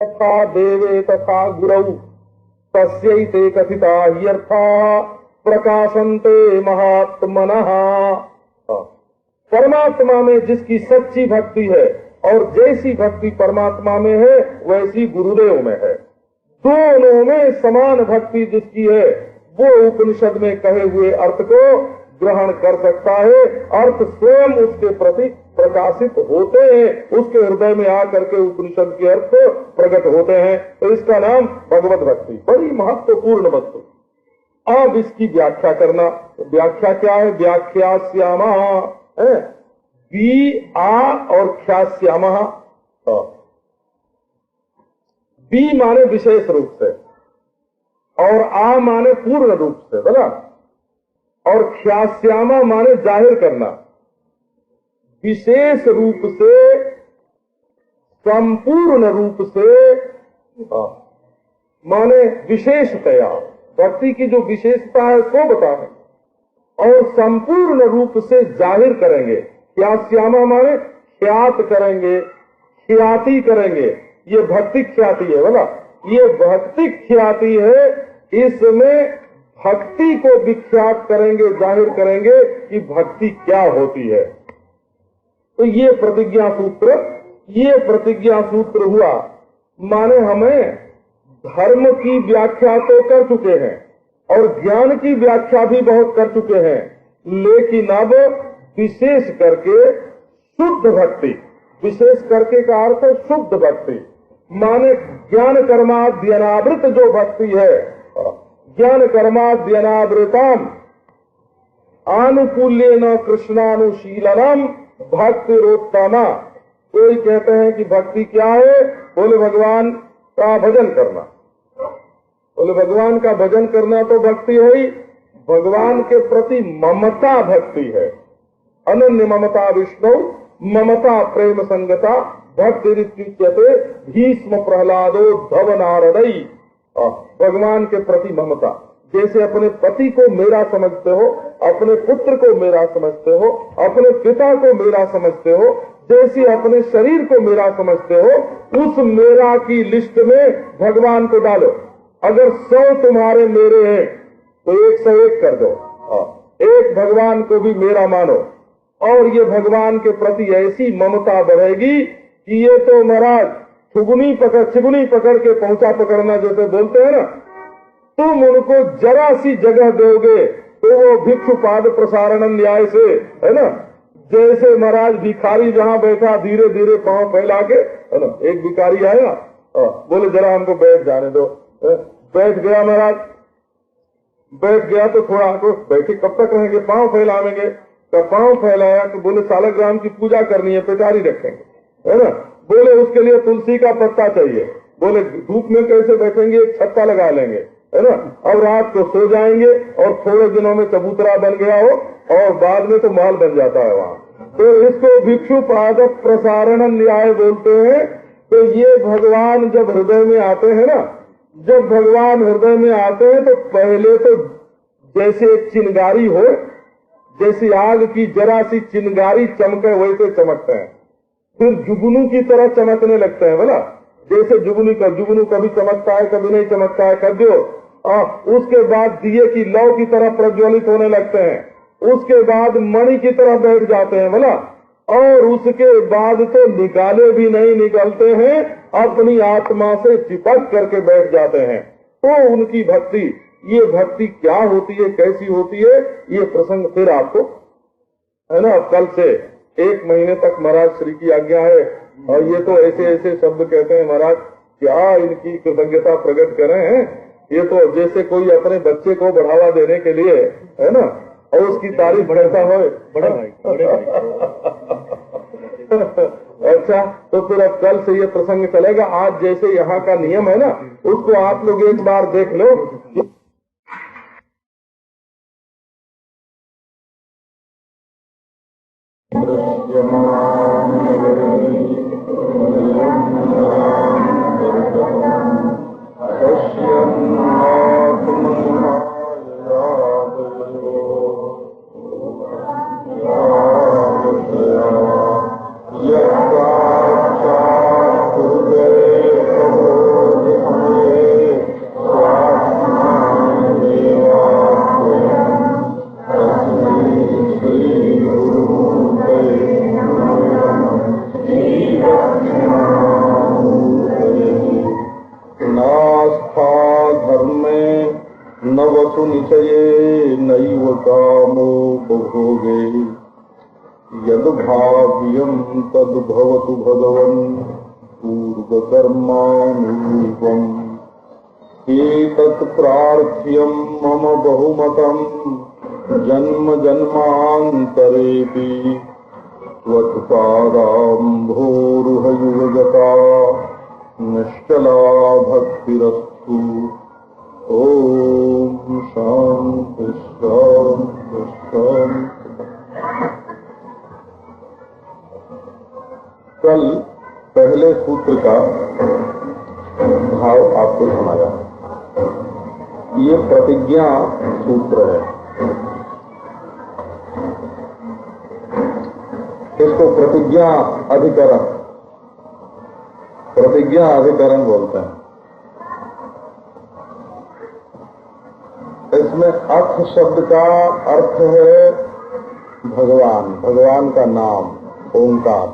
तथा देवे तथा गुरौ तस्यैते कथिता ह्यर्थाः प्रकाशन्ते महात्मनः। परमात्मा में जिसकी सच्ची भक्ति है और जैसी भक्ति परमात्मा में है वैसी गुरुदेव में है, दोनों में समान भक्ति जिसकी है वो उपनिषद में कहे हुए अर्थ को ग्रहण कर सकता है। अर्थ स्वयं उसके प्रति प्रकाशित होते हैं, उसके हृदय में आकर के उपनिषद के अर्थ प्रकट होते हैं। तो इसका नाम भगवत भक्ति, बड़ी महत्वपूर्ण वस्तु। अब इसकी व्याख्या करना, व्याख्या क्या है? व्याख्या श्यामा बी आ और ख्या श्यामा। बी माने विशेष रूप से और आ माने पूर्ण रूप से, बोला, और ख्यास्यामा माने जाहिर करना। विशेष रूप से, संपूर्ण रूप से, माने विशेषतया भक्ति की जो विशेषता है सो बताएं और संपूर्ण रूप से जाहिर करेंगे। ख्यास्यामा माने ख्यात करेंगे, ख्याति करेंगे। ये भक्ति ख्याति है, बोला, ये भक्ति ख्याति है। इसमें भक्ति को विख्यात करेंगे, जाहिर करेंगे कि भक्ति क्या होती है। तो ये प्रतिज्ञा सूत्र हुआ। माने हमें धर्म की व्याख्या तो कर चुके हैं और ज्ञान की व्याख्या भी बहुत कर चुके हैं, लेकिन अब विशेष करके शुद्ध भक्ति, विशेष करके का अर्थ शुद्ध भक्ति माने ज्ञान कर्माद्यनावृत जो भक्ति है, ज्ञान कर्माद्यनावृतम आनुकूल्येन कृष्णानुशीलनम भक्तिरोत्तमा। कोई कहते हैं कि भक्ति क्या है? बोले भगवान का भजन करना। बोले भगवान का भजन करना तो भक्ति है ही, भगवान के प्रति ममता भक्ति है। अनन्य ममता विष्णु ममता प्रेम संगता भक्ति ऋत्युच्यते भीष्म प्रहलादोद्धव नारदई। भगवान के प्रति ममता, जैसे अपने पति को मेरा समझते हो, अपने पुत्र को मेरा समझते हो, अपने पिता को मेरा समझते हो, जैसे अपने शरीर को मेरा समझते हो, उस मेरा की लिस्ट में भगवान को डालो। अगर 100 तुम्हारे मेरे हैं तो 101 कर दो, एक भगवान को भी मेरा मानो। और ये भगवान के प्रति ऐसी ममता बढ़ेगी कि ये तो महाराज चिगुनी पकड़ के पहुंचा पकड़ना जैसे बोलते हैं ना, तुम उनको जरा सी जगह दोगे तो वो भिक्षुपाद प्रसारण न्याय से, है ना, जैसे महाराज भिखारी जहाँ बैठा धीरे धीरे पांव फैला के, है ना, एक भिखारी आया, बोले जरा हमको बैठ जाने दो। बैठ गया महाराज, बैठ गया तो थोड़ा हमको बैठे कब तक रहेंगे, पांव फैलावेंगे। तो पांव फैलाया तो बोले सालग्राम की पूजा करनी है, पेटारी रखेंगे, है ना। बोले उसके लिए तुलसी का पत्ता चाहिए। बोले धूप में कैसे बैठेंगे, एक छत्ता लगा लेंगे, है ना, और रात को सो जाएंगे और थोड़े दिनों में चबूतरा बन गया हो और बाद में तो माल बन जाता है वहाँ। तो इसको भिक्षुपाद प्रसारण न्याय बोलते हैं। तो ये भगवान जब हृदय में आते हैं ना, जब भगवान हृदय में आते हैं तो पहले तो जैसे एक चिंगारी हो, जैसी आग की जरा सी चिंगारी चमके वैसे चमकते हैं, फिर जुगनू की तरह चमकने लगते हैं। बोला जैसे जुगनू कभी चमकता है कभी नहीं चमकता है, कर दो। उसके बाद दिए की लौ की तरह प्रज्वलित होने लगते हैं, उसके बाद मणि की तरह बैठ जाते हैं। बोला और उसके बाद तो निकाले भी नहीं निकलते हैं, अपनी आत्मा से चिपक करके बैठ जाते हैं। तो उनकी भक्ति, ये भक्ति क्या होती है, कैसी होती है, ये प्रसंग फिर आपको, है ना, कल से 1 महीने तक महाराज श्री की आज्ञा है। और ये तो ऐसे ऐसे शब्द कहते हैं महाराज, क्या इनकी कृतज्ञता प्रकट करें हैं। ये तो जैसे कोई अपने बच्चे को बढ़ावा देने के लिए, है ना, और उसकी तारीफ बढ़ता हो, बड़े भाई अच्छा, तो फिर अब कल से ये प्रसंग चलेगा। आज जैसे यहाँ का नियम है ना, उसको आप लोग एक बार देख लो। Yeah. विषये नैव कामोपभोगे यद्भाव्यं तद्भवतु भगवन् पूर्वकर्मानुरूपम् एतत् प्रार्थ्यं मम बहुमतं जन्म जन्मान्तरेऽपि त्वत्पादाम्भोरुहयुगता निश्चला भक्तिरस्तु। ओम शांति शांति शांति। कल पहले सूत्र का भाव आपको सुनाया। ये प्रतिज्ञा सूत्र है। इसको प्रतिज्ञा अधिकरण बोलते हैं। इसमें अर्थ शब्द का अर्थ है भगवान का नाम ओंकार।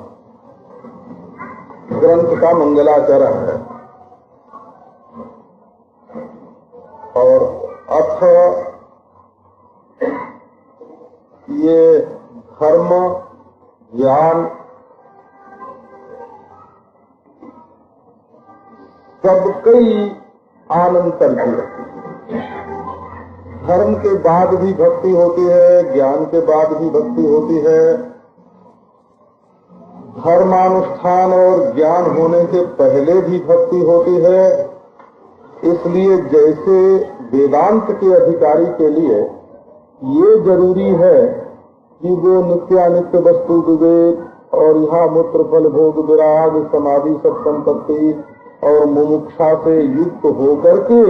ग्रंथ का मंगलाचरण है और अर्थ ये धर्म ज्ञान सब कई आनंतर की है। धर्म के बाद भी भक्ति होती है, ज्ञान के बाद भी भक्ति होती है। धर्मानुष्ठान और ज्ञान होने के पहले भी भक्ति होती है। इसलिए जैसे वेदांत के अधिकारी के लिए ये जरूरी है कि वो नित्यानित्य वस्तु विवेक और यहाँ मूत्र फल भोग विराग समाधि सत्संपत्ति और मुमुक्षा से युक्त होकर के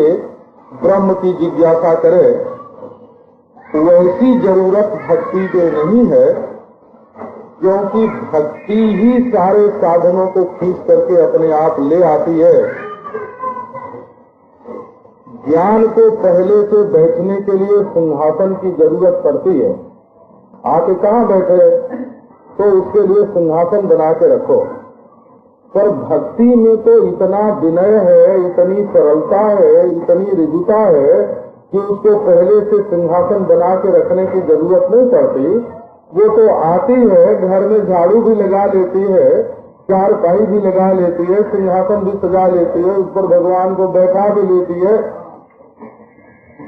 ब्रह्म की जिज्ञासा करे, वैसी जरूरत भक्ति के नहीं है, क्योंकि भक्ति ही सारे साधनों को खींच करके अपने आप ले आती है। ज्ञान को पहले से बैठने के लिए सिंहासन की जरूरत पड़ती है। आके कहाँ बैठे तो उसके लिए सिंहासन बना के रखो। पर भक्ति में तो इतना विनय है, इतनी सरलता है, इतनी ऋजुता है कि उसको पहले से सिंहासन बना के रखने की जरूरत नहीं पड़ती। वो तो आती है, घर में झाड़ू भी लगा लेती है, चारपाई भी लगा लेती है, सिंहासन भी सजा लेती है, उस पर भगवान को बैठा भी लेती है।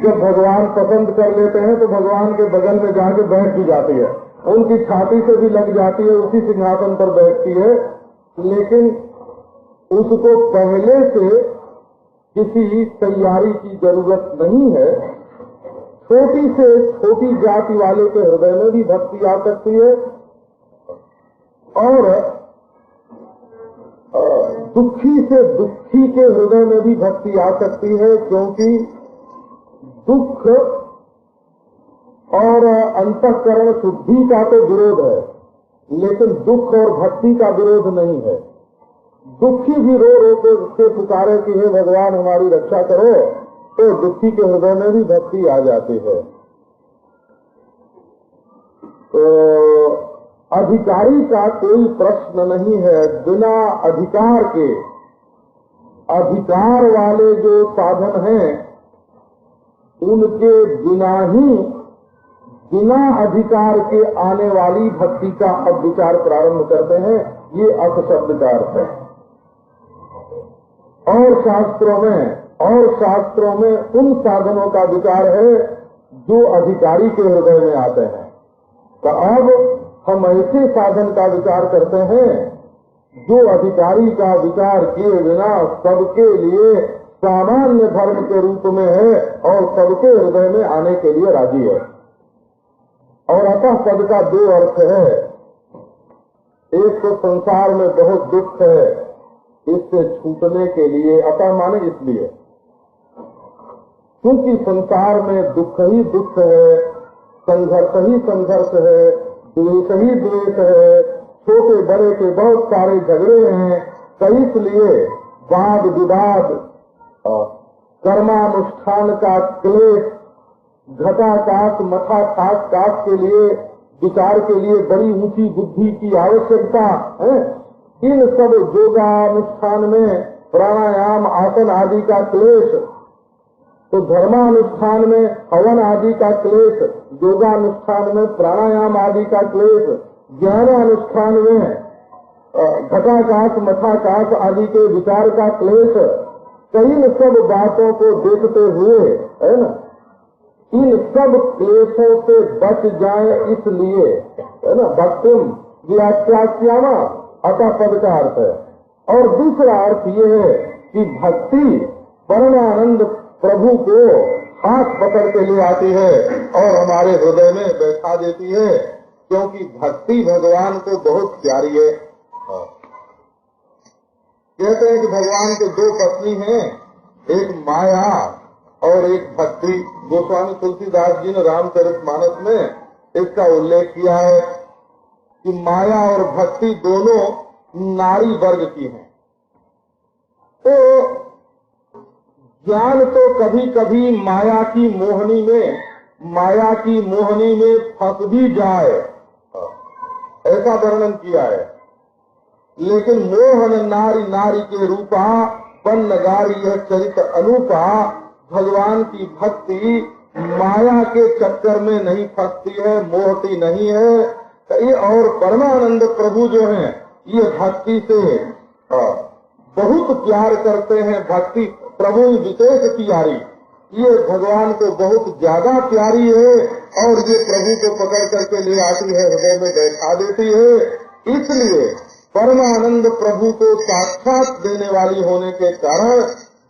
जब भगवान पसंद कर लेते हैं तो भगवान के बगल में जाके बैठ भी जाती है, उनकी छाती से भी लग जाती है, उसी सिंहासन पर बैठती है। लेकिन उसको पहले से किसी तैयारी की जरूरत नहीं है। छोटी से छोटी जाति वाले के हृदय में भी भक्ति आ सकती है और दुखी से दुखी के हृदय में भी भक्ति आ सकती है, क्योंकि दुख और अंतःकरण शुद्धि का तो विरोध है, लेकिन दुख और भक्ति का विरोध नहीं है। दुखी भी रो रो के पुकारे कि हे भगवान हमारी रक्षा करो, तो दुखी के हृदय में भी भक्ति आ जाती है। तो अधिकारी का कोई प्रश्न नहीं है। बिना अधिकार के, अधिकार वाले जो साधन हैं उनके बिना ही, बिना अधिकार के आने वाली भक्ति का अब विचार प्रारंभ करते हैं। ये अर्थ शब्द का अर्थ है। और शास्त्रों में उन साधनों का विचार है जो अधिकारी के हृदय में आते हैं। तो अब हम ऐसे साधन का विचार करते हैं जो अधिकारी का विचार किए बिना सबके लिए सामान्य धर्म के रूप में है और सबके हृदय में आने के लिए राजी है। और अतः पद का दो अर्थ है। एक तो संसार में बहुत दुख है, इससे छूटने के लिए, अतः माने इसलिए क्योंकि संसार में दुख ही दुख है, संघर्ष ही संघर्ष है, द्वेष ही द्वेष है, छोटे बड़े के बहुत सारे झगड़े हैं। तो इसलिए वाद विवाद, कर्मानुष्ठान का क्लेश, घटाकाश मठाकाश काश के लिए विचार के लिए बड़ी ऊंची बुद्धि की आवश्यकता है। इन सब योगानुष्ठान में प्राणायाम आसन आदि का क्लेश तो धर्मानुष्ठान में हवन आदि का क्लेश, योगानुष्ठान में प्राणायाम आदि का क्लेश, ज्ञानानुष्ठान में घटाकाश मठाकाश आदि के विचार का क्लेश, इन सब बातों को देखते हुए, है ना, इन सब क्लेशों से बच जाए इसलिए, है ना, भक्तिम व्याख्यास्यामा अतः पद का अर्थ है। और दूसरा अर्थ ये है कि भक्ति परमानंद प्रभु को हाथ पकड़ के ले आती है और हमारे हृदय में बैठा देती है, क्योंकि भक्ति भगवान को बहुत प्यारी है। कहते हैं कि भगवान के दो पत्नी हैं, एक माया और एक भक्ति। गोस्वामी तुलसीदास जी ने रामचरितमानस में इसका उल्लेख किया है कि माया और भक्ति दोनों नारी वर्ग की हैं। तो ज्ञान तो कभी कभी माया की मोहनी में फंस भी जाए, ऐसा वर्णन किया है। लेकिन मोहन नारी नारी के रूपा पन्न गारी यह चरित अनूपा, भगवान की भक्ति माया के चक्कर में नहीं फंसती है, मोहती नहीं है। ये और परमानंद प्रभु जो हैं ये भक्ति से बहुत प्यार करते हैं। भक्ति प्रभु विशेष प्यारी, ये भगवान को बहुत ज्यादा प्यारी है और ये प्रभु को पकड़ करके ले आती है, हृदय में बैठा देती है। इसलिए परमानंद प्रभु को साक्षात देने वाली होने के कारण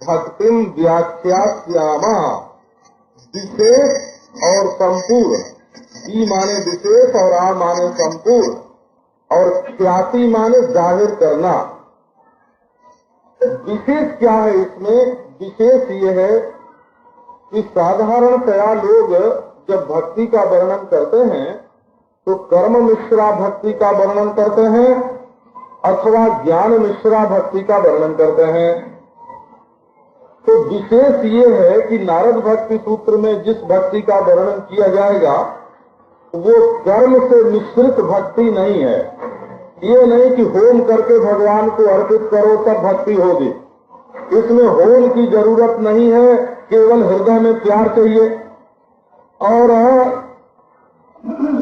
भक्तिम व्याख्यास्यामा, विशेष और संपूर्ण, ई माने विशेष और आ माने संपूर्ण, और ख्याति माने जाहिर करना। विशेष क्या है इसमें? विशेष ये है कि साधारणतया लोग जब भक्ति का वर्णन करते हैं तो कर्म मिश्रा भक्ति का वर्णन करते हैं अथवा ज्ञान मिश्रा भक्ति का वर्णन करते हैं। तो विशेष ये है कि नारद भक्ति सूत्र में जिस भक्ति का वर्णन किया जाएगा वो कर्म से मिश्रित भक्ति नहीं है। ये नहीं कि होम करके भगवान को अर्पित करो तब भक्ति होगी, इसमें होम की जरूरत नहीं है, केवल हृदय में प्यार चाहिए। और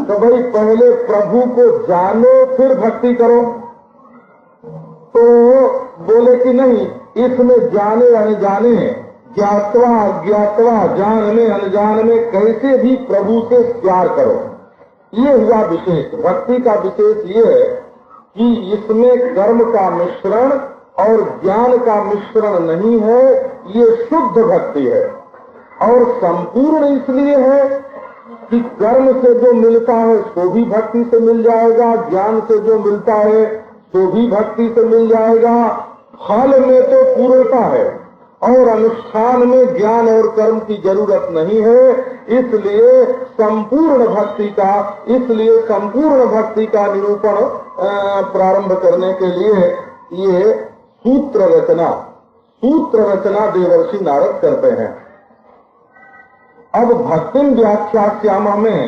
तो भाई पहले प्रभु को जानो फिर भक्ति करो, तो बोले कि नहीं, इसमें जाने अनजाने, ज्ञातवा अज्ञातवा, जानने अनजान में कैसे भी प्रभु से प्यार करो, ये हुआ विशेष। भक्ति का विशेष ये है कि इसमें कर्म का मिश्रण और ज्ञान का मिश्रण नहीं है, ये शुद्ध भक्ति है। और संपूर्ण इसलिए है कि कर्म से जो मिलता है सो भी भक्ति से मिल जाएगा, ज्ञान से जो मिलता है तो भी भक्ति से मिल जाएगा। फल में तो पूर्णता है और अनुष्ठान में ज्ञान और कर्म की जरूरत नहीं है। इसलिए संपूर्ण भक्ति का निरूपण प्रारंभ करने के लिए ये सूत्र रचना देवर्षि नारद करते हैं। अब भक्ति व्याख्यास्यामा में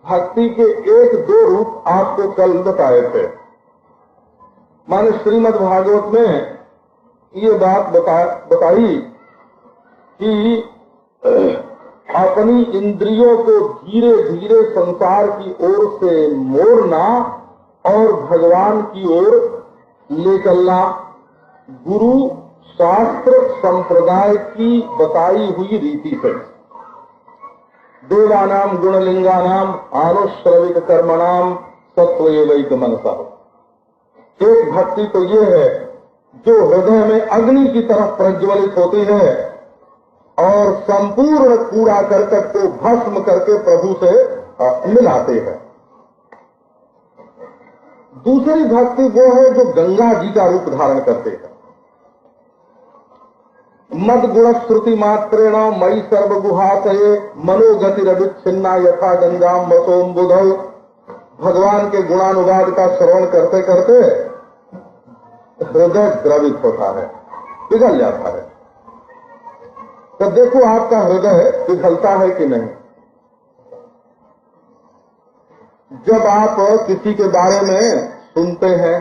भक्ति के एक दो रूप आपको कल बताए थे। माने श्रीमद् भागवत में ये बात बताई कि अपनी इंद्रियों को धीरे धीरे संसार की ओर से मोड़ना और भगवान की ओर ले चलना, गुरु शास्त्र संप्रदाय की बताई हुई रीति से। देवानाम गुणलिंगानाम आनुश्रविक कर्मणाम सत्वैवैक मनसा। एक भक्ति तो ये है जो हृदय में अग्नि की तरफ प्रज्वलित होती है और संपूर्ण कूड़ा करकट को भस्म करके प्रभु से मिलाते हैं। दूसरी भक्ति वो है जो गंगा जी का रूप धारण करते हैं। मद गुण श्रुति मात्रेण मई सर्वगुहातये मनोगतिरविच्छिन्ना यथा गंगा मसोम बुधौ। भगवान के गुणानुवाद का श्रवण करते करते हृदय द्रवित होता है, पिघल जाता है। तो देखो आपका हृदय पिघलता है कि नहीं। जब आप किसी के बारे में सुनते हैं,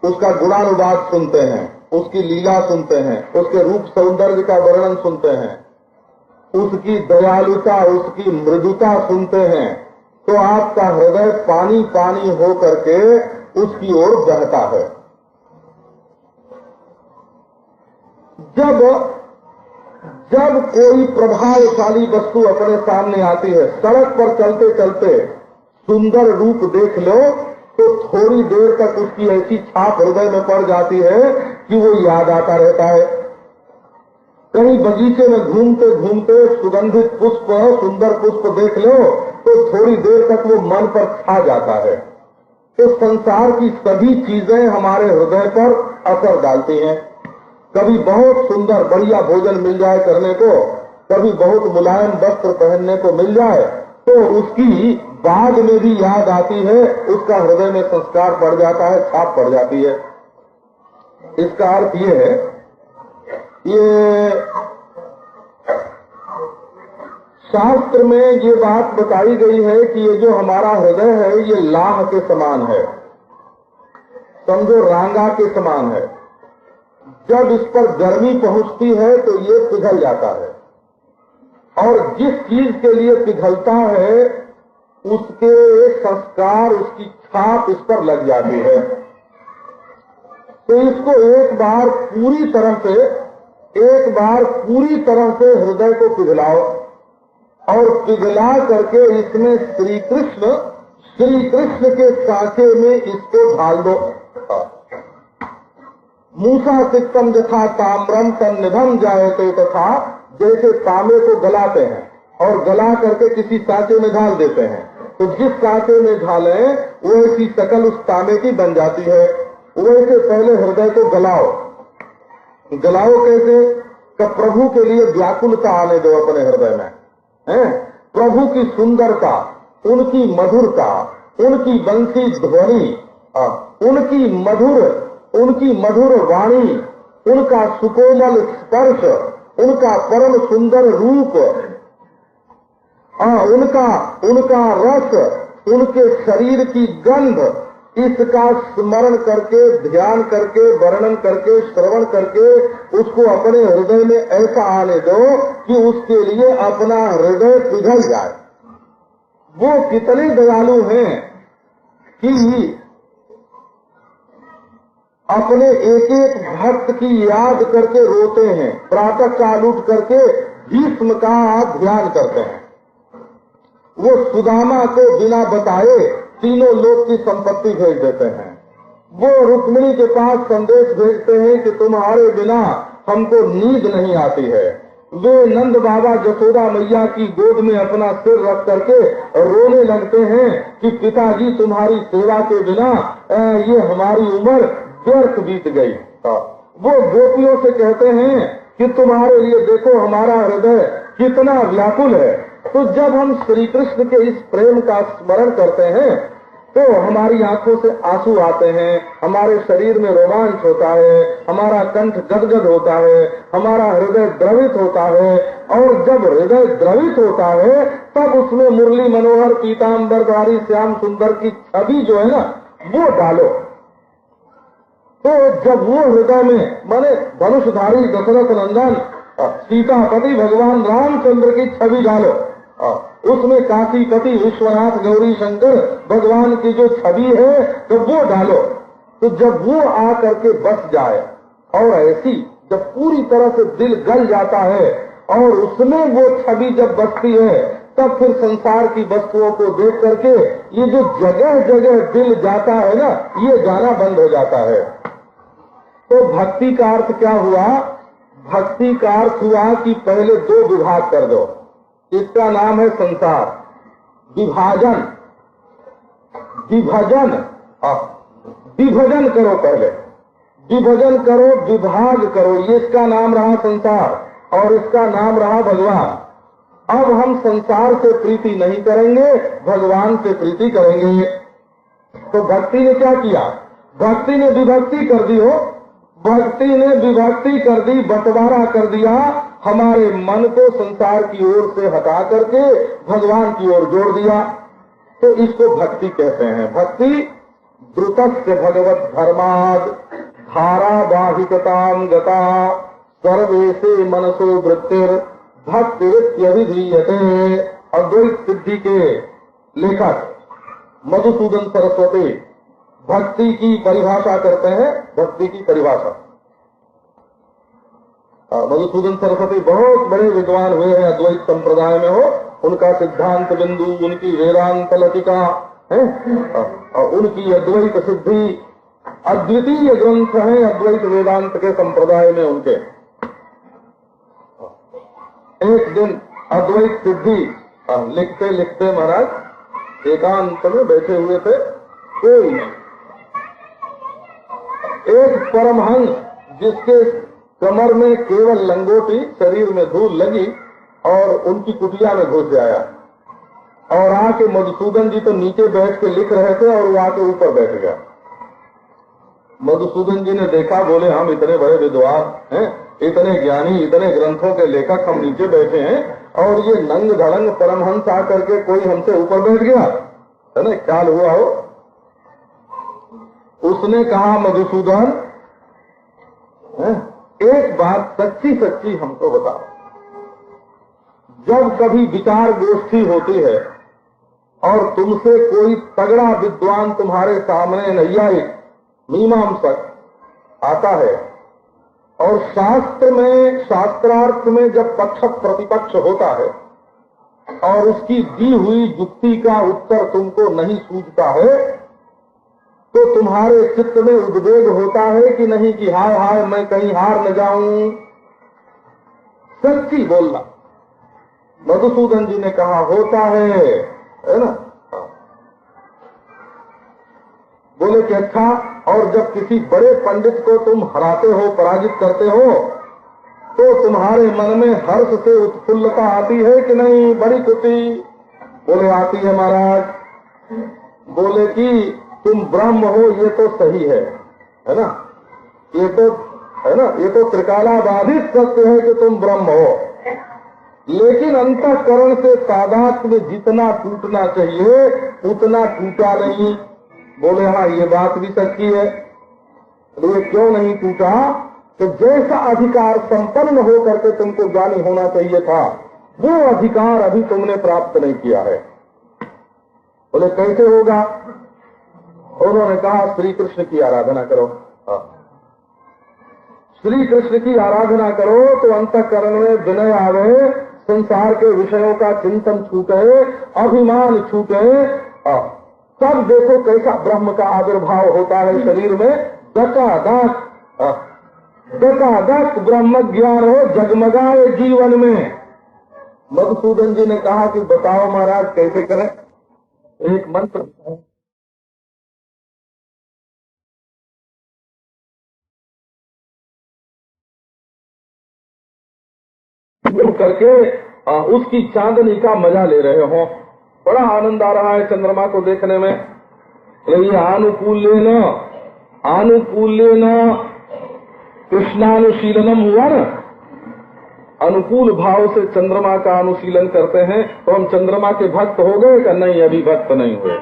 उसका गुणानुवाद सुनते हैं, उसकी लीला सुनते हैं, उसके रूप सौंदर्य का वर्णन सुनते हैं, उसकी दयालुता, उसकी मृदुता सुनते हैं, तो आपका हृदय पानी पानी हो करके उसकी ओर बहता है। जब कोई प्रभावशाली वस्तु अपने सामने आती है, सड़क पर चलते चलते सुंदर रूप देख लो तो थोड़ी देर तक उसकी ऐसी छाप हृदय में पड़ जाती है कि वो याद आता रहता है। कहीं बगीचे में घूमते घूमते सुगंधित पुष्प, सुंदर पुष्प देख लो तो थोड़ी देर तक वो मन पर छा जाता है। तो संसार की सभी चीजें हमारे हृदय पर असर डालती हैं। कभी बहुत सुंदर बढ़िया भोजन मिल जाए करने को, कभी बहुत मुलायम वस्त्र पहनने को मिल जाए तो उसकी बाद में भी याद आती है, उसका हृदय में संस्कार पड़ जाता है, छाप पड़ जाती है। इसका अर्थ ये है, ये शास्त्र में ये बात बताई गई है कि ये जो हमारा हृदय है ये लाह के समान है, समझो रांगा के समान है। जब इस पर गर्मी पहुंचती है तो ये पिघल जाता है, और जिस चीज के लिए पिघलता है उसके संस्कार, उसकी छाप इस पर लग जाती है। तो इसको एक बार पूरी तरह से हृदय को पिघलाओ और पिघला करके इसमें श्री कृष्ण के साँचे में इसको ढाल दो। मूसा सिक्तम यथा ताम्रम तन्निभम जायते तथा, जैसे तांबे को गलाते हैं और गला करके किसी सांचे में ढाल देते हैं, तो जिस सांचे में ढालें वो ऐसी शकल उस तांबे की बन जाती है। वैसे पहले हृदय को गलाओ। कैसे? कि प्रभु के लिए व्याकुलता आने दो अपने हृदय में, हैं? प्रभु की सुंदरता, उनकी मधुरता, उनकी बंसी ध्वनि, उनकी मधुर वाणी, उनका सुकोमल स्पर्श, उनका परम सुंदर रूप, उनका रस, उनके शरीर की गंध, इसका स्मरण करके, ध्यान करके, वर्णन करके, श्रवण करके उसको अपने हृदय में ऐसा आने दो कि उसके लिए अपना हृदय पिघल जाए। वो कितने दयालु हैं कि अपने एक एक भक्त की याद करके रोते हैं, प्रातः काल उठ करके भीष्म का ध्यान करते हैं। वो सुदामा को बिना बताए तीनों लोक की संपत्ति भेज देते हैं। वो रुक्मिणी के पास संदेश भेजते हैं कि तुम्हारे बिना हमको नींद नहीं आती है। वे नंद बाबा जसोदा मैया की गोद में अपना सिर रख करके रोने लगते हैं कि पिताजी तुम्हारी सेवा के बिना ये हमारी उम्र व्यर्थ बीत गई। वो गोपियों से कहते हैं कि तुम्हारे लिए देखो हमारा हृदय कितना व्याकुल है। तो जब हम श्री कृष्ण के इस प्रेम का स्मरण करते हैं तो हमारी आंखों से आंसू आते हैं, हमारे शरीर में रोमांच होता है, हमारा कंठ गदगद होता है, हमारा हृदय द्रवित होता है। और जब हृदय द्रवित होता है तब उसमें मुरली मनोहर पीताम्बरधारी श्याम सुंदर की छवि जो है ना वो डालो। तो जब वो हृदय में माने धनुषधारी दशरथ नंदन सीतापति भगवान रामचंद्र की छवि डालो, उसमें काशीपति विश्वनाथ गौरी शंकर भगवान की जो छवि है तो वो डालो। तो जब वो आ करके बस जाए और ऐसी जब पूरी तरह से दिल गल जाता है और उसमें वो छवि जब बसती है तब फिर संसार की वस्तुओं को देख करके ये जो जगह जगह दिल जाता है ना ये जाना बंद हो जाता है। तो भक्ति का अर्थ क्या हुआ? भक्ति का अर्थ हुआ कि पहले दो विभाग कर दो। इसका नाम है संसार। विभाजन करो, पहले विभजन करो, विभाग करो, ये इसका नाम रहा संसार और इसका नाम रहा भगवान। अब हम संसार से प्रीति नहीं करेंगे, भगवान से प्रीति करेंगे। तो भक्ति ने क्या किया? भक्ति ने विभक्ति कर दी हो, भक्ति ने विभक्ति कर दी, बंटवारा कर दिया, हमारे मन को संसार की ओर से हटा करके भगवान की ओर जोड़ दिया। तो इसको भक्ति कहते हैं। भक्ति द्रुतस्य भगवत धर्माद धारावाहिकतां गता सर्वेशे मनसो वृत्तिर भक्तिरित्यभिधीयते। अद्वैत सिद्धि के लेखक मधुसूदन सरस्वती भक्ति की परिभाषा करते हैं। भक्ति की परिभाषा मधुसूदन सरस्वती बहुत बड़े विद्वान हुए हैं अद्वैत संप्रदाय में। हो उनका सिद्धांत बिंदु, उनकी वेदांत लतिका है, उनकी अद्वैत सिद्धि अद्वितीय ग्रंथ है अद्वैत वेदांत के संप्रदाय में उनके। एक दिन अद्वैत सिद्धि लिखते लिखते महाराज एकांत में बैठे हुए थे। कोई एक परमहंस जिसके कमर में केवल लंगोटी, शरीर में धूल लगी, और उनकी कुटिया में घुस आया और आके मधुसूदन जी तो नीचे बैठ के लिख रहे थे और वो आके ऊपर बैठ गया। मधुसूदन जी ने देखा, बोले हम इतने बड़े विद्वान हैं, इतने ज्ञानी, इतने ग्रंथों के लेखक, हम नीचे बैठे हैं और ये नंग धड़ंग परमहंस आकर के कोई हमसे ऊपर बैठ गया, है ना, ख्याल हुआ हो। उसने कहा मधुसूदन एक बात सच्ची सच्ची हमको बताओ, जब कभी विचार गोष्ठी होती है और तुमसे कोई तगड़ा विद्वान तुम्हारे सामने नैयायिक मीमांसक आता है और शास्त्र में, शास्त्रार्थ में जब पक्ष प्रतिपक्ष होता है और उसकी दी हुई युक्ति का उत्तर तुमको नहीं सूझता है, तो तुम्हारे चित्त में उद्वेग होता है कि नहीं कि हाय हाय मैं कहीं हार न जाऊं? सच्ची बोलना। मधुसूदन जी ने कहा होता है ना। बोले कि अच्छा, और जब किसी बड़े पंडित को तुम हराते हो, पराजित करते हो, तो तुम्हारे मन में हर्ष से उत्फुल्लता आती है कि नहीं? बड़ी खुशी। बोले आती है महाराज। बोले कि तुम ब्रह्म हो ये तो सही है ना, ये तो है ना, ये तो त्रिकालाबाधित सत्य है कि तुम ब्रह्म हो, लेकिन अंतःकरण से तादात्म्य में जितना टूटना चाहिए उतना टूटा नहीं। बोले हाँ ये बात भी सच्ची है। ये क्यों नहीं टूटा? तो जैसा अधिकार संपन्न हो करके तुमको ज्ञानी होना चाहिए था, वो अधिकार अभी तुमने प्राप्त नहीं किया है। बोले कैसे होगा? उन्होंने कहा श्री कृष्ण की आराधना करो। श्री कृष्ण की आराधना करो तो अंतःकरण में विनय आवे, संसार के विषयों का चिंतन छूटे, अभिमान छूटे, तब देखो कैसा ब्रह्म का आविर्भाव होता है शरीर में। दकादक ब्रह्म ज्ञान हो जगमगाए जीवन में। मधुसूदन जी ने कहा कि बताओ महाराज कैसे करें? एक मंत्र करके उसकी चांदनी का मजा ले रहे हो। बड़ा आनंद आ रहा है चंद्रमा को देखने में। ये आनुकूल्येन कृष्णानुशीलनम हुआ ना। अनुकूल भाव से चंद्रमा का अनुशीलन करते हैं तो हम चंद्रमा के भक्त हो गए क्या? नहीं, अभी भक्त नहीं हुए।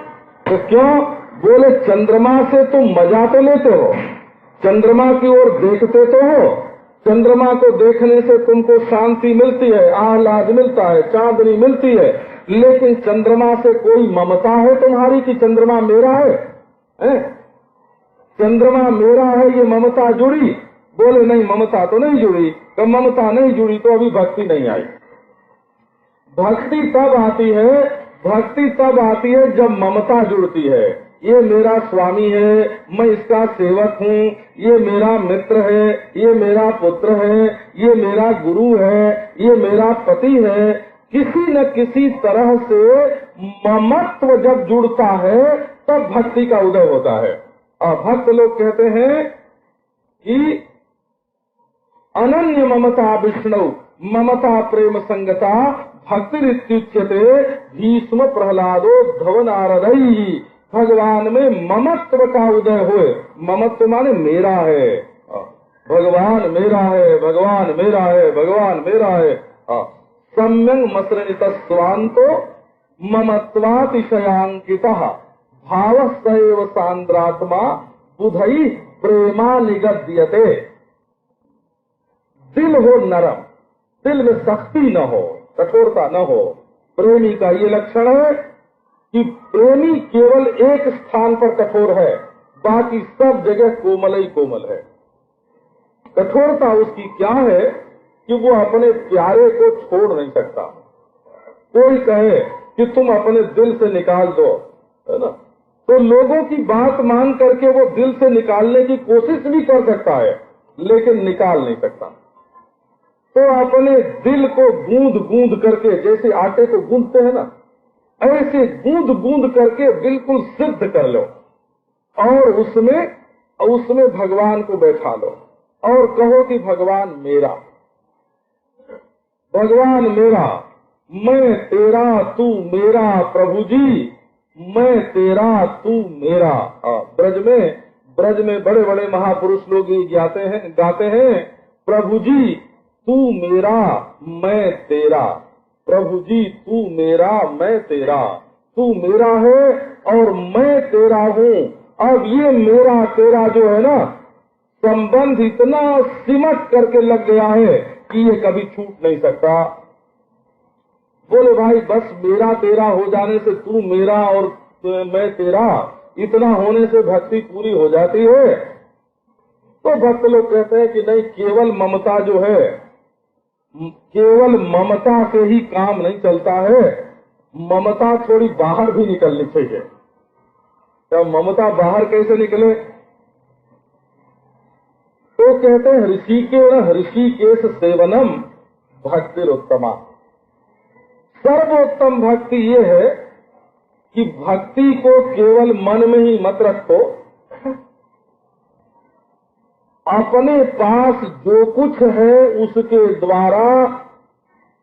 तो क्यों? बोले चंद्रमा से तुम मजा तो लेते हो, चंद्रमा की ओर देखते तो हो, चंद्रमा को देखने से तुमको शांति मिलती है, आह्लाद मिलता है, चांदनी मिलती है, लेकिन चंद्रमा से कोई ममता है तुम्हारी कि चंद्रमा मेरा है? चंद्रमा मेरा है ये ममता जुड़ी? बोले नहीं, ममता तो नहीं जुड़ी। तो ममता नहीं जुड़ी तो अभी भक्ति नहीं आई। भक्ति तब आती है जब ममता जुड़ती है। ये मेरा स्वामी है, मैं इसका सेवक हूँ, ये मेरा मित्र है, ये मेरा पुत्र है, ये मेरा गुरु है, ये मेरा पति है। किसी न किसी तरह से ममत्व जब जुड़ता है तब भक्ति का उदय होता है। और भक्त लोग कहते हैं कि अनन्य ममता विष्णु ममता प्रेम संगता भक्तिरित्युच्यते भीष्म प्रहलादो धव नारदई। भगवान में ममत्व का उदय हुए। ममत्व माने मेरा है, भगवान मेरा है, भगवान मेरा है, भगवान मेरा है। सम्यंग मसृणित स्वांतो ममत्वातिशयांकितः भावस्यैव सांद्रात्मा बुधई प्रेमा निगद्यते। दिल हो नरम, दिल में सख्ती न हो, कठोरता न हो। प्रेमी का ये लक्षण है कि प्रेमी केवल एक स्थान पर कठोर है, बाकी सब जगह कोमल ही कोमल है। कठोरता उसकी क्या है कि वो अपने प्यारे को छोड़ नहीं सकता। कोई कहे कि तुम अपने दिल से निकाल दो, है ना, तो लोगों की बात मान करके वो दिल से निकालने की कोशिश भी कर सकता है, लेकिन निकाल नहीं सकता। तो अपने दिल को गूंद गूंद करके, जैसे आटे को गूंदते हैं ना, ऐसे गूंद गूंद करके बिल्कुल सिद्ध कर लो और उसमें भगवान को बैठा लो और कहो कि भगवान मेरा, भगवान मेरा, मैं तेरा तू मेरा, प्रभु जी मैं तेरा तू मेरा। ब्रज में बड़े बड़े महापुरुष लोग ये गाते हैं, प्रभु जी तू मेरा मैं तेरा, प्रभु जी तू मेरा मैं तेरा। तू मेरा है और मैं तेरा हूँ। अब ये मेरा तेरा जो है ना, संबंध इतना सिमट करके लग गया है कि ये कभी छूट नहीं सकता। बोले भाई बस मेरा तेरा हो जाने से, तू मेरा और मैं तेरा, इतना होने से भक्ति पूरी हो जाती है? तो भक्त लोग कहते हैं कि नहीं, केवल ममता जो है, केवल ममता से ही काम नहीं चलता है, ममता थोड़ी बाहर भी निकलनी चाहिए। क्या ममता बाहर कैसे निकले? तो कहते हैं ऋषिकेश सेवनम भक्तिरुत्तमा। सर्वोत्तम भक्ति ये है कि भक्ति को केवल मन में ही मत रखो, अपने पास जो कुछ है उसके द्वारा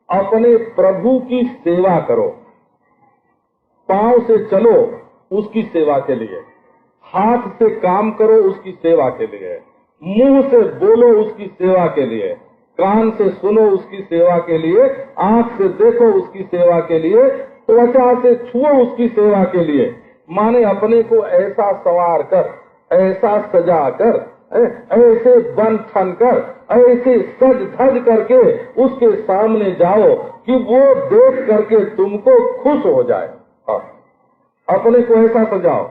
अपने प्रभु की सेवा करो। पांव से चलो उसकी सेवा के लिए, हाथ से काम करो उसकी सेवा के लिए, मुंह से बोलो उसकी सेवा के लिए, कान से सुनो उसकी सेवा के लिए, आंख से देखो उसकी सेवा के लिए, त्वचा से छुओ उसकी सेवा के लिए। माने अपने को ऐसा संवार कर, ऐसा सजा कर, ऐसे बन ठन कर, ऐसे सज धज करके उसके सामने जाओ कि वो देख करके तुमको खुश हो जाए। अपने को ऐसा सजाओ,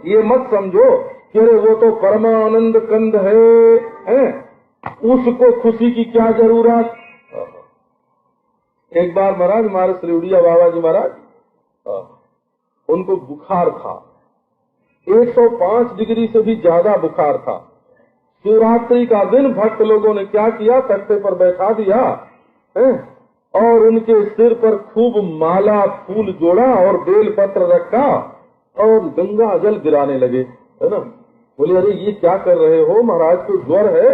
ये मत समझो कि अरे वो तो परमानंद कंद है, उसको खुशी की क्या जरूरत। एक बार महाराज हमारे श्रीउड़िया बाबा जी महाराज, उनको बुखार था, 105 डिग्री से भी ज्यादा बुखार था। शिवरात्रि का दिन भक्त लोगों ने क्या किया, तख्ते पर बैठा दिया और उनके सिर पर खूब माला फूल जोड़ा और बेल पत्र रखा और गंगा जल गिराने लगे, है ना। बोले अरे ये क्या कर रहे हो महाराज, को ज्वर है?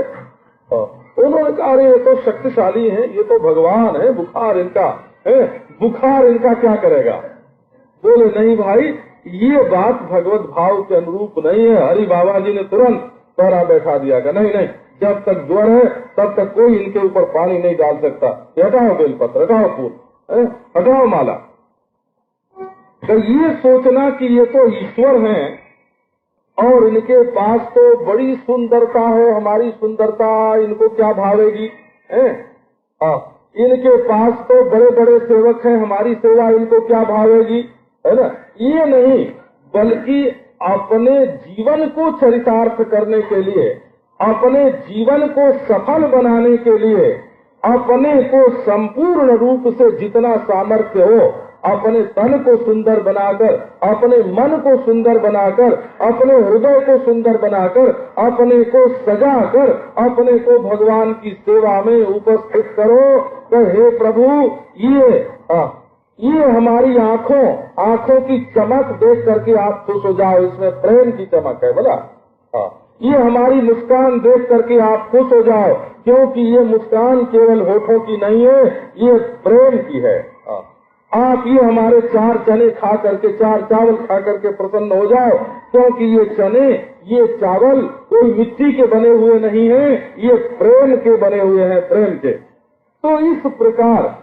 उन्होंने कहा अरे ये तो शक्तिशाली है, ये तो भगवान है, बुखार इनका है, बुखार इनका क्या करेगा। बोले नहीं भाई, ये बात भगवत भाव के अनुरूप नहीं है। हरि बाबा जी ने तुरंत पहरा बैठा दिया कि नहीं नहीं, जब तक ज्वर है तब तक कोई इनके ऊपर पानी नहीं डाल सकता। हटाओ बेलपत्र, हटाओ फूल, हटाओ माला। तो ये सोचना कि ये तो ईश्वर हैं और इनके पास तो बड़ी सुंदरता है, हमारी सुंदरता इनको क्या भावेगी, इनके पास तो बड़े बड़े सेवक हैं, हमारी सेवा इनको क्या भावेगी, है ना। ये नहीं, बल्कि अपने जीवन को चरितार्थ करने के लिए, अपने जीवन को सफल बनाने के लिए, अपने को संपूर्ण रूप से जितना सामर्थ्य हो, अपने तन को सुंदर बनाकर, अपने मन को सुंदर बनाकर, अपने हृदय को सुंदर बनाकर, अपने को सजाकर, अपने को भगवान की सेवा में उपस्थित करो। तो हे प्रभु, ये हमारी आंखों की चमक देख करके आप खुश हो जाओ, इसमें प्रेम की चमक है बोला। ये हमारी मुस्कान देख करके आप खुश हो जाओ, क्योंकि ये मुस्कान केवल होठों की नहीं है, ये प्रेम की है। आप ये हमारे 4 चने खा करके, 4 चावल खा करके प्रसन्न हो जाओ, क्योंकि ये चने, ये चावल कोई मिट्टी के बने हुए नहीं है, ये प्रेम के बने हुए हैं, प्रेम के। तो इस प्रकार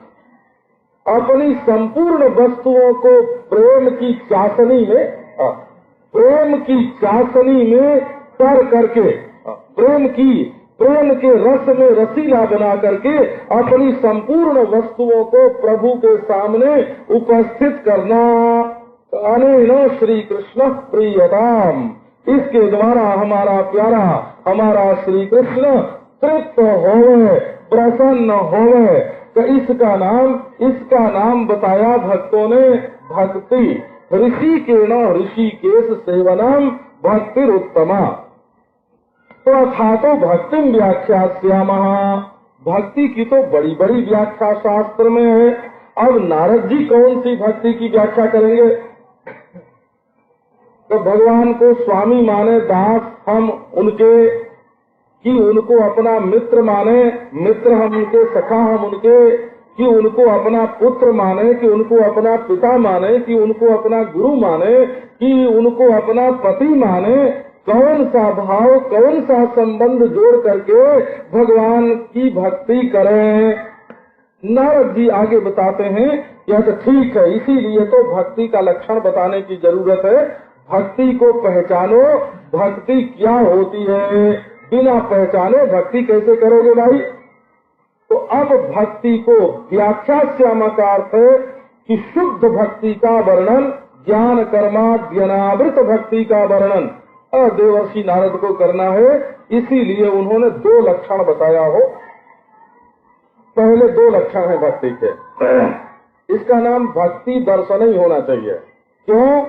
अपनी संपूर्ण वस्तुओं को प्रेम की चाशनी में कर करके प्रेम के रस में रसीला बना करके अपनी संपूर्ण वस्तुओं को प्रभु के सामने उपस्थित करना। अनेन श्री कृष्ण प्रियताम, इसके द्वारा हमारा प्यारा, हमारा श्री कृष्ण तृप्त होवे, प्रसन्न होवे। तो इसका नाम बताया भक्तों ने भक्ति। ऋषिकेण ऋषिकेश सेवनम भक्तिरुत्तमा। तो अथा तो भक्ति व्याख्यास्यामः, भक्ति की तो बड़ी बड़ी व्याख्या शास्त्र में है। अब नारद जी कौन सी भक्ति की व्याख्या करेंगे? तो भगवान को स्वामी माने, दास हम उनके, कि उनको अपना मित्र माने, मित्र हम उनके, सखा हम उनके, कि उनको अपना पुत्र माने, कि उनको अपना पिता माने, कि उनको अपना गुरु माने, कि उनको अपना पति माने। कौन सा भाव, कौन सा संबंध जोड़ करके भगवान की भक्ति करें? नारद जी आगे बताते हैं, यह तो ठीक है, इसीलिए तो भक्ति का लक्षण बताने की जरूरत है। भक्ति को पहचानो, भक्ति क्या होती है। बिना पहचाने भक्ति कैसे करोगे भाई? तो अब भक्ति को व्याख्यास्याम का अर्थ है कि शुद्ध भक्ति का वर्णन, ज्ञान कर्माद्यनावृत भक्ति का वर्णन देवर्षि नारद को करना है। इसीलिए उन्होंने 2 लक्षण बताया हो। पहले 2 लक्षण है भक्ति के। इसका नाम भक्ति दर्शन ही होना चाहिए। क्यों?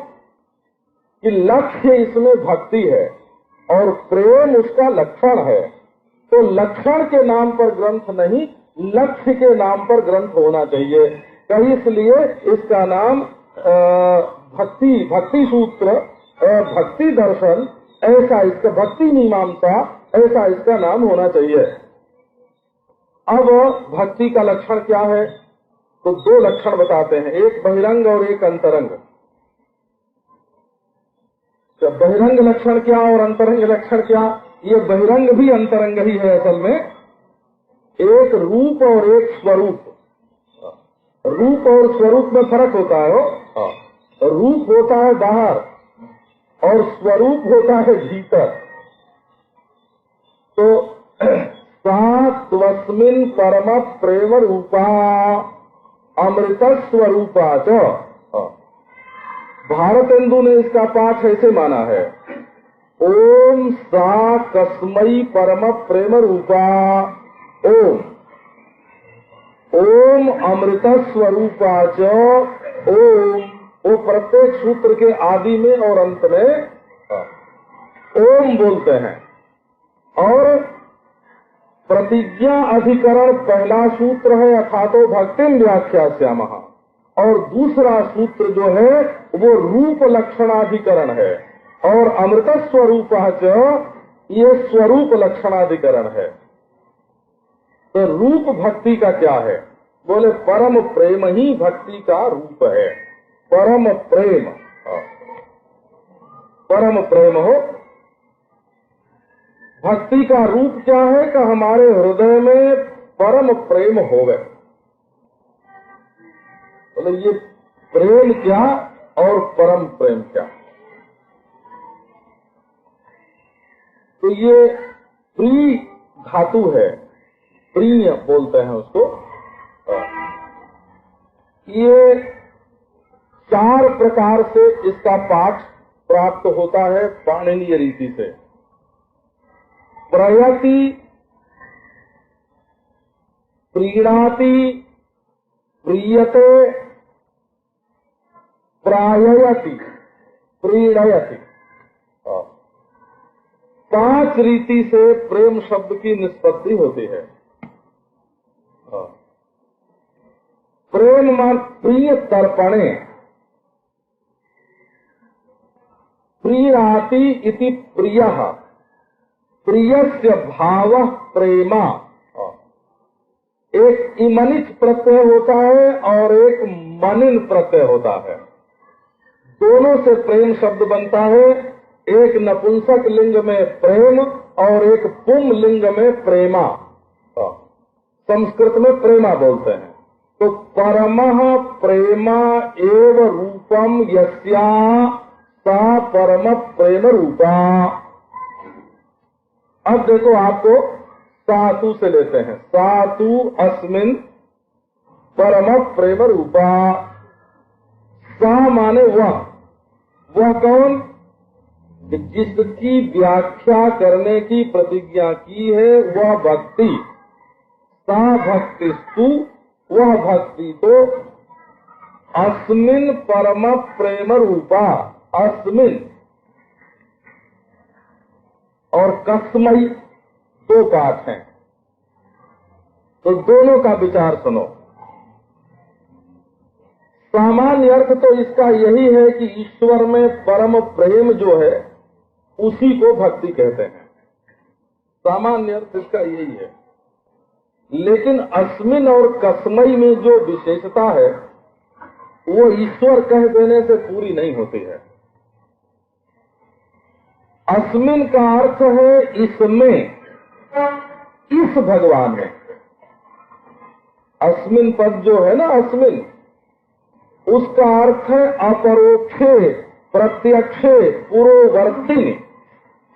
कि लक्ष्य इसमें भक्ति है और प्रेम उसका लक्षण है। तो लक्षण के नाम पर ग्रंथ नहीं, लक्ष्य के नाम पर ग्रंथ होना चाहिए। तो इसलिए इसका नाम भक्ति सूत्र, भक्ति दर्शन, ऐसा इसका, भक्ति मीमांसा, ऐसा इसका नाम होना चाहिए। अब भक्ति का लक्षण क्या है? तो 2 लक्षण बताते हैं, एक बहिरंग और एक अंतरंग। तो बहिरंग लक्षण क्या और अंतरंग लक्षण क्या? ये बहिरंग भी अंतरंग ही है असल में। एक रूप और एक स्वरूप। रूप और स्वरूप में फर्क होता है। रूप होता है बाहर और स्वरूप होता है भीतर। तो स्वस्मिन् परम प्रेम रूपा अमृत स्वरूपा च। भारतेंदु ने इसका पाठ ऐसे माना है, ओम सा कस्मै परम प्रेम रूपा ओम, ओम अमृत स्वरूपा च ओम। वो प्रत्येक सूत्र के आदि में और अंत में ओम बोलते हैं। और प्रतिज्ञा अधिकरण पहला सूत्र है, अथा तो भक्ति व्याख्यास्यामः। और दूसरा सूत्र जो है वो रूप लक्षणाधिकरण है। और अमृत स्वरूपा च, ये स्वरूप लक्षणाधिकरण है। तो रूप भक्ति का क्या है? बोले परम प्रेम ही भक्ति का रूप है। परम प्रेम, परम प्रेम हो। भक्ति का रूप क्या है कि हमारे हृदय में परम प्रेम होवे। बोले ये प्रेम क्या और परम प्रेम क्या? तो ये प्रिय धातु है, प्रिय बोलते हैं उसको। ये 4 प्रकार से इसका पाठ प्राप्त होता है पाणिनीय रीति से। प्रयति, प्रीणाति, प्रीयते, प्राययति, प्रीणयति। 5 रीति से प्रेम शब्द की निष्पत्ति होती है। प्रेम मान प्रिय तर्पणे, प्रीणाति इति प्रियः, प्रियस्य भावः प्रेमा। एक इमनिच प्रत्यय होता है और एक मनिन प्रत्यय होता है। दोनों से प्रेम शब्द बनता है। एक नपुंसक लिंग में प्रेम और एक पुम लिंग में प्रेमा। संस्कृत में प्रेमा बोलते हैं। तो परमः प्रेमा एव रूपम यस्या सा परम प्रेम रूपा। अब देखो, आपको सातु से लेते हैं। सातु अस्मिन परम प्रेम रूपा। सा माने वह कौन? जिसकी व्याख्या करने की प्रतिज्ञा की है वह भक्ति। सा भक्तिस्तु, वह भक्ति तो अस्मिन परम प्रेम रूपा। अस्मिन और कस्मई दो पाठ हैं, तो दोनों का विचार सुनो। सामान्य अर्थ तो इसका यही है कि ईश्वर में परम प्रेम जो है उसी को भक्ति कहते हैं। सामान्य अर्थ इसका यही है। लेकिन अस्मिन और कस्मई में जो विशेषता है वो ईश्वर कह देने से पूरी नहीं होती है। अस्मिन का अर्थ है इसमें, इस भगवान में। अस्मिन पद जो है ना, अस्मिन, उसका अर्थ है अपरोक्षे, प्रत्यक्षे, पुरोवर्तिनी।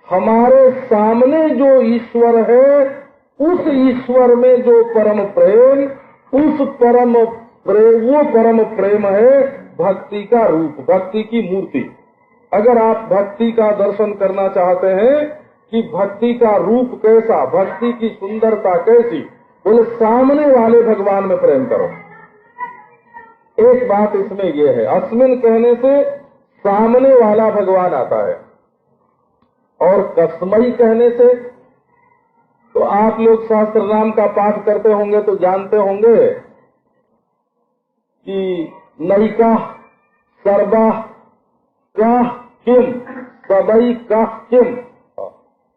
हमारे सामने जो ईश्वर है उस ईश्वर में जो परम प्रेम, उस परम प्रेम, वो परम प्रेम है भक्ति का रूप, भक्ति की मूर्ति। अगर आप भक्ति का दर्शन करना चाहते हैं कि भक्ति का रूप कैसा, भक्ति की सुंदरता कैसी, बोले सामने वाले भगवान में प्रेम करो। एक बात इसमें यह है, अस्मिन कहने से सामने वाला भगवान आता है, और कस्मई कहने से, तो आप लोग शास्त्र नाम का पाठ करते होंगे तो जानते होंगे कि नैका सर्वा का किम, सबई का किम।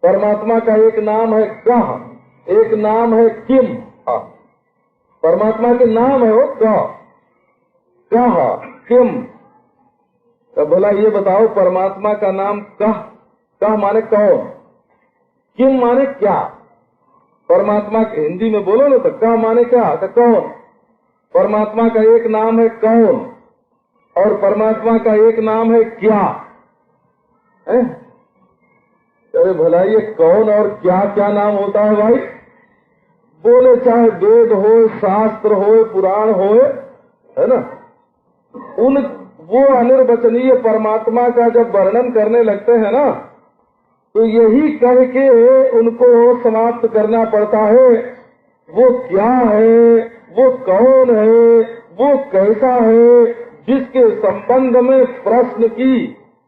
परमात्मा का एक नाम है कह, एक नाम है किम। परमात्मा के नाम है वो कह किम। तो बोला ये बताओ, परमात्मा का नाम कह माने कौन, किम माने क्या। परमात्मा हिंदी में बोलो ना तो कह माने क्या, तो कौन। परमात्मा का एक नाम है कौन और परमात्मा का एक नाम है क्या। अरे भला ये कौन और क्या क्या नाम होता है भाई। बोले चाहे वेद हो, शास्त्र हो, पुराण हो, है ना, वो अनिर्वचनीय परमात्मा का जब वर्णन करने लगते हैं ना, तो यही कह के उनको समाप्त करना पड़ता है। वो क्या है, वो कौन है, वो कैसा है, जिसके संबंध में प्रश्न की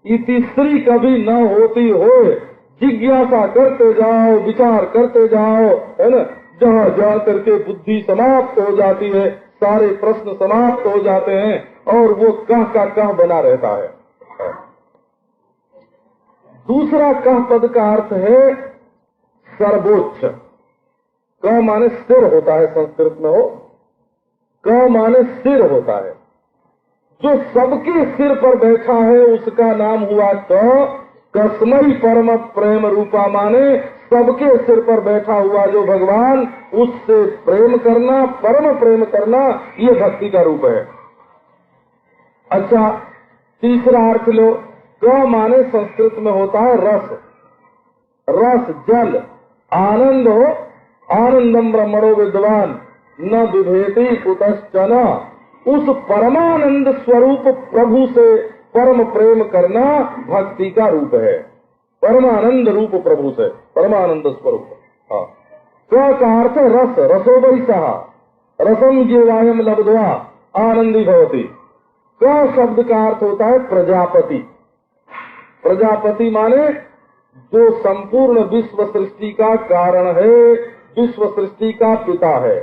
इतिश्री कभी न होती हो। जिज्ञासा करते जाओ, विचार करते जाओ, है ना, जहाँ जा करके बुद्धि समाप्त हो जाती है, सारे प्रश्न समाप्त हो जाते हैं और वो कह का कह बना रहता है। दूसरा कह पद का अर्थ है सर्वोच्च। क माने सिर होता है, संस्कृत में हो, क माने सिर होता है। जो सबके सिर पर बैठा है उसका नाम हुआ क। कस्मई परम प्रेम रूपा माने सबके सिर पर बैठा हुआ जो भगवान, उससे प्रेम करना, परम प्रेम करना, ये भक्ति का रूप है। अच्छा, तीसरा अर्थ लो, क माने संस्कृत में होता है रस। रस जल, आनंद हो, आनंदम ब्रह्मणो विद्वान न विभेति कुतश्चन। उस परमानंद स्वरूप प्रभु से परम प्रेम करना भक्ति का रूप है। परमानंद रूप प्रभु से, परमानंद स्वरूप। हाँ, का अर्थ रस, रसो वै सहा रसम जीवायम लब्ध्वा आनंदी भवति। का शब्द का अर्थ होता है प्रजापति। प्रजापति माने जो संपूर्ण विश्व सृष्टि का कारण है, विश्व सृष्टि का पिता है,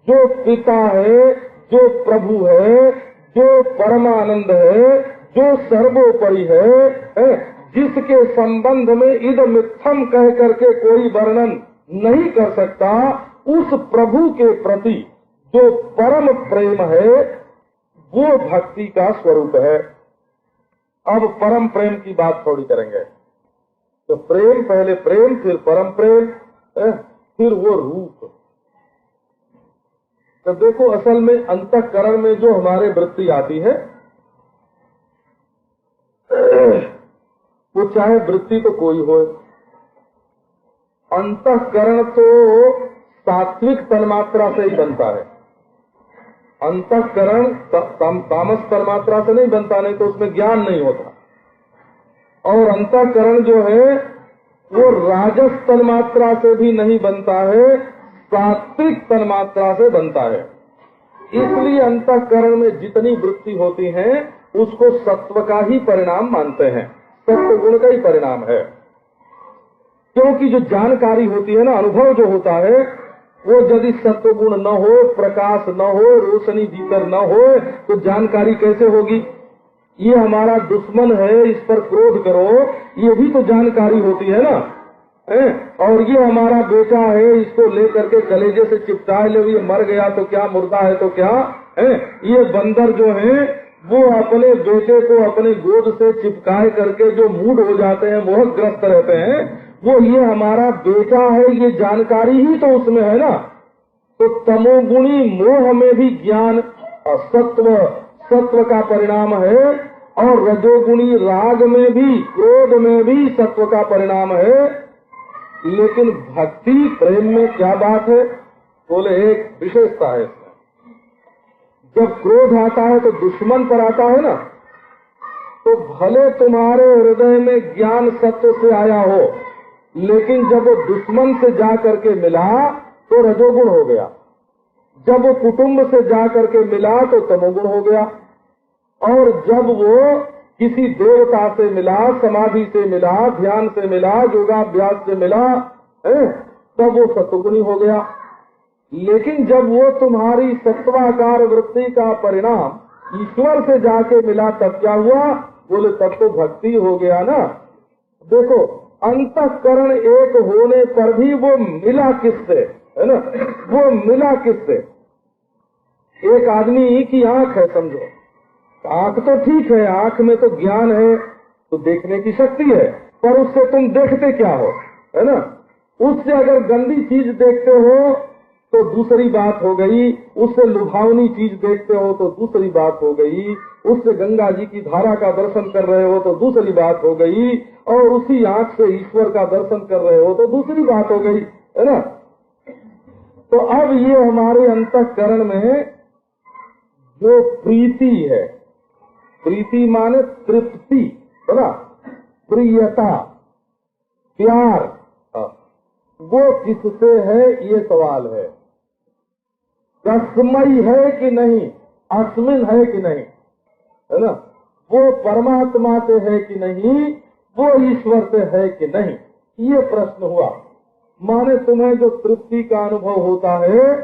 जो पिता है, जो प्रभु है, जो परमानंद है, जो सर्वोपरि है, जिसके संबंध में इदम इत्थम कह करके कोई वर्णन नहीं कर सकता, उस प्रभु के प्रति जो परम प्रेम है वो भक्ति का स्वरूप है। अब परम प्रेम की बात थोड़ी करेंगे। तो प्रेम, पहले प्रेम, फिर परम प्रेम, फिर वो रूप। तो देखो, असल में अंतःकरण में जो हमारे वृत्ति आती है, वो चाहे वृत्ति तो कोई हो, अंतःकरण तो सात्विक तन्मात्रा से ही बनता है। अंतःकरण तामस तन्मात्रा से नहीं बनता, नहीं तो उसमें ज्ञान नहीं होता। और अंतःकरण जो है वो राजस तन्मात्रा से भी नहीं बनता है, सात्विक तन्मात्रा से बनता है। इसलिए अंतःकरण में जितनी वृत्ति होती है उसको सत्व का ही परिणाम मानते हैं, सत्व गुण का ही परिणाम है। क्योंकि जो जानकारी होती है ना, अनुभव जो होता है, वो यदि सत्व गुण न हो, प्रकाश न हो, रोशनी भीतर न हो, तो जानकारी कैसे होगी? ये हमारा दुश्मन है, इस पर क्रोध करो, ये भी तो जानकारी होती है ना। और ये हमारा बेटा है, इसको लेकर के कलेजे से चिपटाए लो, ये मर गया तो क्या, मुर्दा है तो क्या है? ये बंदर जो है वो अपने बेटे को अपने गोद से चिपकाए करके जो मूड हो जाते हैं, मोहग्रस्त रहते हैं, वो ये हमारा बेटा है, ये जानकारी ही तो उसमें है ना। तो तमोगुणी मोह में भी ज्ञान सत्व का परिणाम है, और रजोगुणी राग में भी, क्रोध में भी सत्व का परिणाम है। लेकिन भक्ति प्रेम में क्या बात है? बोले एक विशेषता है इसमें। जब क्रोध आता है तो दुश्मन पर आता है ना, तो भले तुम्हारे हृदय में ज्ञान सत्व से आया हो, लेकिन जब वो दुश्मन से जा करके मिला तो रजोगुण हो गया। जब वो कुटुंब से जा करके मिला तो तमोगुण हो गया। और जब वो किसी देवता से मिला, समाधि से मिला, ध्यान से मिला, योगाभ्यास से मिला, तब वो सत्वगुणी हो गया। लेकिन जब वो तुम्हारी सत्वाकार वृत्ति का परिणाम ईश्वर से जाके मिला, तब क्या हुआ? बोले तब तो भक्ति हो गया ना। देखो, अंतःकरण एक होने पर भी वो मिला किससे, है ना? वो मिला किससे? एक आदमी की आंख है, समझो, आंख तो ठीक है, आंख में तो ज्ञान है, तो देखने की शक्ति है, पर उससे तुम देखते क्या हो, है ना? उससे अगर गंदी चीज देखते हो तो दूसरी बात हो गई, उससे लुभावनी चीज देखते हो तो दूसरी बात हो गई, उससे गंगा जी की धारा का दर्शन कर रहे हो तो दूसरी बात हो गई, और उसी आंख से ईश्वर का दर्शन कर रहे हो तो दूसरी बात हो गई, है ना? तो अब ये हमारे अंतःकरण में जो प्रीति है, प्रीति माने तृप्ति, है ना, प्रियता, प्यार, वो किससे है? ये सवाल है। तस्मयी है कि नहीं, अस्मिन है कि नहीं, है ना? वो परमात्मा से है कि नहीं, वो ईश्वर से है कि नहीं, ये प्रश्न हुआ। माने तुम्हें जो तृप्ति का अनुभव होता है,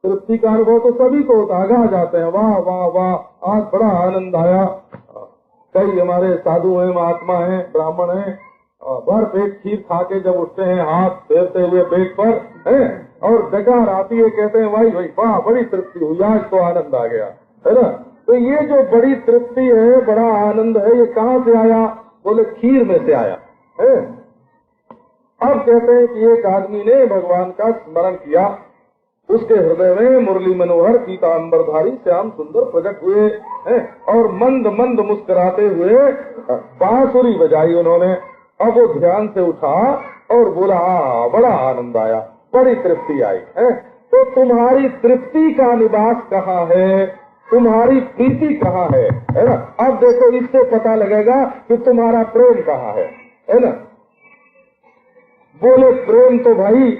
तृप्ति का अनुभव तो सभी को होता है, गा जाते हैं, वाह वाह वाह, आज बड़ा आनंद आया। कई हमारे साधु हैं, महात्मा हैं, ब्राह्मण हैं, भर पेट खीर खा के जब उठते हैं, हाथ फेरते हुए पेट पर है, और डकार आती है, कहते हैं भाई भाई वाह बड़ी तृप्ति हुई, आज तो आनंद आ गया, है ना? तो ये जो बड़ी तृप्ति है, बड़ा आनंद है, ये कहाँ से आया? बोले खीर में से आया है। अब कहते हैं कि एक आदमी ने भगवान का स्मरण किया, उसके हृदय में मुरली मनोहर पीतांबरधारी श्याम सुंदर प्रकट हुए हैं, और मंद मंद मुस्कुराते हुए बांसुरी बजाई उन्होंने। अब वो ध्यान से उठा और बोला, बड़ा आनंद आया, बड़ी तृप्ति आई है। तो तुम्हारी तृप्ति का निवास कहाँ है? तुम्हारी प्रीति कहाँ है ना? अब देखो, इससे पता लगेगा कि तुम्हारा प्रेम कहाँ है ना? बोले प्रेम तो भाई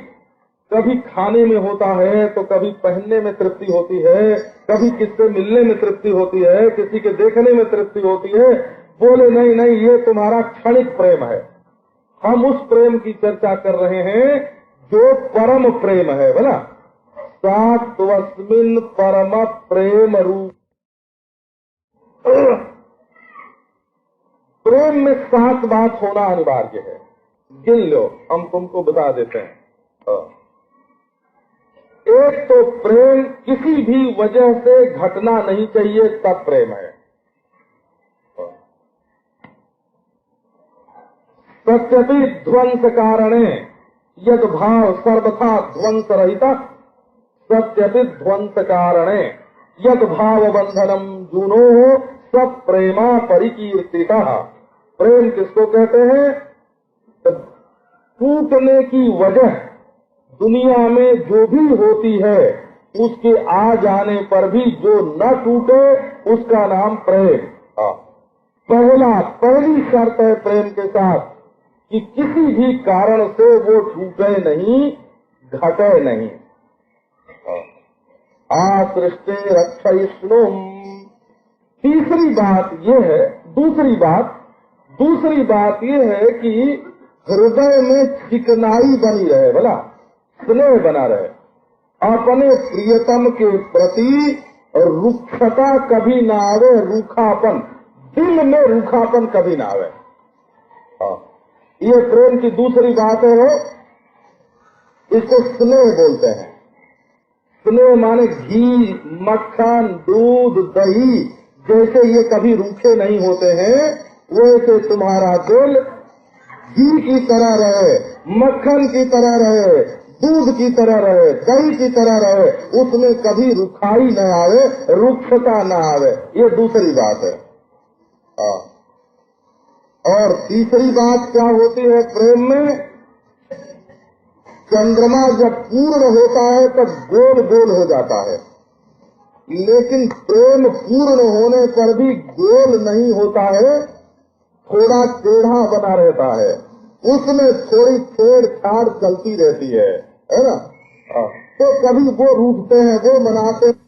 कभी खाने में होता है, तो कभी पहनने में तृप्ति होती है, कभी किससे मिलने में तृप्ति होती है, किसी के देखने में तृप्ति होती है। बोले नहीं नहीं, ये तुम्हारा क्षणिक प्रेम है। हम उस प्रेम की चर्चा कर रहे हैं जो परम प्रेम है, बोला सात्वस्मिन् परम प्रेम रूप। प्रेम में 7 बात होना अनिवार्य है। गिन लो, हम तुमको बता देते हैं। एक तो प्रेम किसी भी वजह से घटना नहीं चाहिए, तब प्रेम है। सत्यपि ध्वंस कारणे यद भाव सर्वथा ध्वंस रहिता, सत्यपि ध्वंस कारणे यद भाव बंधनम जूनो सब प्रेमा परिकीर्तिता। प्रेम किसको कहते हैं? टूटने की वजह दुनिया में जो भी होती है, उसके आ जाने पर भी जो न टूटे उसका नाम प्रेम। पहली शर्त है प्रेम के साथ कि किसी भी कारण से वो टूटे नहीं, घटे नहीं। आसृष्टे रक्षयिष्णुम्। दूसरी बात ये है कि हृदय में चिकनाई बनी रहे, भला स्नेह बना रहे, अपने प्रियतम के प्रति रुक्षता कभी ना आवे, रूखापन, दिल में रूखापन कभी ना आवे। ये प्रेम की दूसरी बात है, इसको स्नेह बोलते हैं। स्नेह माने घी, मक्खन, दूध, दही, जैसे ये कभी रूखे नहीं होते हैं, वैसे तुम्हारा दिल घी की तरह रहे, मक्खन की तरह रहे, दूध की तरह रहे, दही की तरह रहे, उसमें कभी रुखाई न आवे, रुक्षता न आवे। ये दूसरी बात है। और तीसरी बात क्या होती है प्रेम में? चंद्रमा जब पूर्ण होता है तब गोल गोल हो जाता है, लेकिन प्रेम पूर्ण होने पर भी गोल नहीं होता है, थोड़ा टेढ़ा बना रहता है, उसमें थोड़ी छेड़छाड़ चलती रहती है ना। तो कभी वो रूठते हैं, वो मनाते हैं।